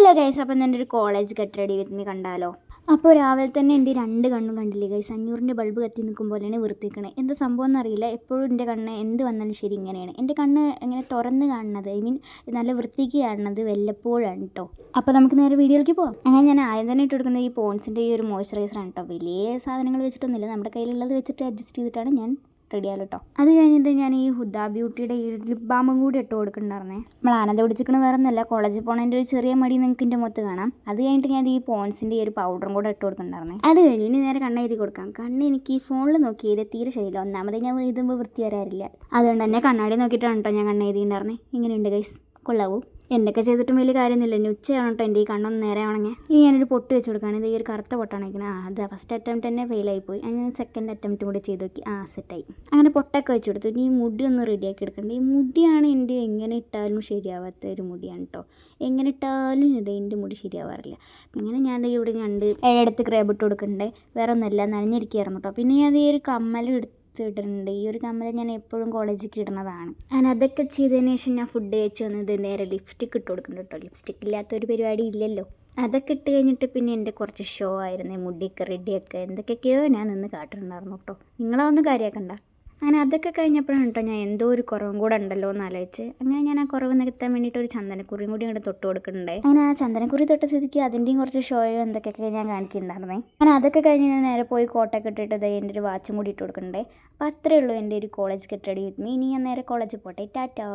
Hello guys, അപ്പം എൻ്റെ ഒരു college get ready with me കണ്ടാലോ? അപ്പോൾ രാവിലെ തന്നെ എൻ്റെ രണ്ട് കണ്ണും കണ്ടില്ലേ ഗൈസ്, 500-ൻ്റെ ബൾബ് കത്തി നിൽക്കും പോലെയാണ് വൃത്തിക്കണേ. എന്താ സംഭവം എന്നറിയില്ല, എപ്പോഴും എൻ്റെ കണ്ണ് എന്ത് വന്നാലും ശരി ഇങ്ങനെയാണ്. എൻ്റെ കണ്ണ് ഇങ്ങനെ തുറന്ന് കാണുന്നത്, ഐ മീൻ നല്ല വൃത്തിക്ക് കാണുന്നത് വല്ലപ്പോഴാണ് കേട്ടോ. അപ്പോൾ നമുക്ക് നേരെ വീഡിയോയിലേക്ക് പോകാം. അങ്ങനെ ഞാൻ ആദ്യം തന്നെ ഇട്ട് കൊടുക്കുന്നത് ഈ പോൺസിൻ്റെ ഈ ഒരു മോയ്സ്ചറൈസറാണ് കേട്ടോ. വലിയ സാധനങ്ങൾ വെച്ചിട്ടൊന്നുമില്ല, നമ്മുടെ കയ്യിലുള്ളത് വെച്ചിട്ട് അഡ്ജസ്റ്റ് ചെയ്തിട്ടാണ് ഞാൻ റെഡിയാവും കേട്ടോ. അത് കഴിഞ്ഞിട്ട് ഞാൻ ഈ ഹുദ ബ്യൂട്ടിയുടെ ഈ ലിപ് ബാമും കൂടി ഇട്ട് കൊടുക്കുന്നുണ്ടായിരുന്നേ. നമ്മൾ ആനന്ദ പിടിച്ചിരിക്കണ വേറെ ഒന്നുമല്ല, കോളേജിൽ പോകണതിൻ്റെ ഒരു ചെറിയ മടി നിങ്ങൾക്ക് എൻ്റെ മുഖത്ത് കാണാം. അത് കഴിഞ്ഞിട്ട് ഞാൻ ഈ പോൺസിൻ്റെ ഈ ഒരു പൗഡറും കൂടെ ഇട്ട് കൊടുക്കുന്നുണ്ടായിരുന്നേ. അത് കഴിഞ്ഞ് ഇനി നേരെ കണ്ണെഴുതി കൊടുക്കാം. കണ്ണ് എനിക്ക് ഈ ഫോണിൽ നോക്കിയത് തീരെ ശരിയില്ല. ഒന്നാമത് ഞാൻ എഴുതുമ്പോൾ വൃത്തി വരാറില്ല, അതുകൊണ്ട് തന്നെ കണ്ണാടി നോക്കിയിട്ടാണ് കേട്ടോ ഞാൻ കണ്ണെഴുതിയിട്ടുണ്ടായിരുന്നേ. ഇങ്ങനെയുണ്ട് ഗൈസ്, കൊള്ളാവൂ? എന്തൊക്കെ ചെയ്തിട്ടും വലിയ കാര്യമൊന്നുമില്ല. ഇനി ഉച്ചയാണ് കേട്ടോ എൻ്റെ ഈ കണ്ണൊന്ന് നേരെ ആവണമെങ്കിൽ. ഇനി ഞാനൊരു പൊട്ട് വെച്ച് കൊടുക്കുകയാണ്. ഇത് ഈ ഒരു കറുത്ത പൊട്ടാണ് വയ്ക്കുന്നത്. അത് ഫസ്റ്റ് അറ്റംപ്റ്റ് തന്നെ ഫെയിലായിപ്പോയി. അങ്ങനെ സെക്കൻഡ് അറ്റംപ്റ്റും കൂടി ചെയ്ത് നോക്കി, സെറ്റായി. അങ്ങനെ പൊട്ടൊക്കെ വെച്ച് കൊടുത്തു. ഇനി ഈ മുടി ഒന്ന് റെഡിയാക്കി എടുക്കണ്ടേ. ഈ മുടിയാണ് എൻ്റെ എങ്ങനെ ഇട്ടാലും ശരിയാവാത്ത ഒരു മുടിയാണ് കേട്ടോ. എങ്ങനെ ഇട്ടാലും എൻ്റെ മുടി ശരിയാവാറില്ല. അങ്ങനെ ഞാൻ ഇവിടെ ഞണ്ട് ഏഴെടുത്ത് ക്രേബ് ഇട്ട് കൊടുക്കണ്ടേ. വേറെ ഒന്നുമല്ല, നനഞ്ഞിരിക്കുകയായിരുന്നു കേട്ടോ. പിന്നെ ഞാൻ ഈ ഒരു കമ്മലും ഇട്ടിട്ടുണ്ട്. ഈ ഒരു കമ്മൽ ഞാൻ എപ്പോഴും കോളേജിലേക്ക് ഇടുന്നതാണ്. ഞാൻ അതൊക്കെ ചെയ്തതിന് ശേഷം ഞാൻ ഫുഡ് കഴിച്ച് വന്നത് നേരെ ലിപ്സ്റ്റിക്ക് ഇട്ട് കൊടുക്കുന്നുണ്ട് കേട്ടോ. ലിപ്സ്റ്റിക്ക് ഇല്ലാത്തൊരു പരിപാടി ഇല്ലല്ലോ. അതൊക്കെ ഇട്ട് കഴിഞ്ഞിട്ട് പിന്നെ എൻ്റെ കുറച്ച് ഷോ ആയിരുന്നു, മുടിയൊക്കെ റെഡിയൊക്കെ എന്തൊക്കെയൊക്കെയോ ഞാൻ നിന്ന് കാട്ടുന്നുണ്ടായിരുന്നു കേട്ടോ. നിങ്ങളതൊന്നും കാര്യമാക്കണ്ട. അങ്ങനെ അതൊക്കെ കഴിഞ്ഞപ്പോഴാണ് കേട്ടോ ഞാൻ എന്തോ ഒരു കുറവും കൂടെ ഉണ്ടല്ലോ എന്ന് ആലോചിച്ച്. അങ്ങനെ ഞാൻ ആ കുറവ് നികത്താൻ വേണ്ടിയിട്ട് ഒരു ചന്ദനക്കുറിയും കൂടി അങ്ങോട്ട് തൊട്ട് കൊടുക്കുന്നുണ്ട്. അങ്ങനെ ആ ചന്ദനക്കുറി തൊട്ട സ്ഥിതിക്ക് അതിൻ്റെയും കുറച്ച് ഷോയോ എന്തൊക്കെയൊക്കെ ഞാൻ കാണിക്കുന്നുണ്ടായിരുന്നേ. അങ്ങനെ അതൊക്കെ കഴിഞ്ഞ് ഞാൻ നേരെ പോയി കോട്ടൊക്കെ ഇട്ടിട്ട് എൻ്റെ ഒരു വാച്ചും കൂടി ഇട്ട് കൊടുക്കുന്നുണ്ട്. അപ്പോൾ അത്രയേ ഉള്ളൂ എൻ്റെ ഒരു college get ready with me. ഇനി ഞാൻ നേരെ കോളേജിൽ പോട്ടെ. ടാറ്റാ.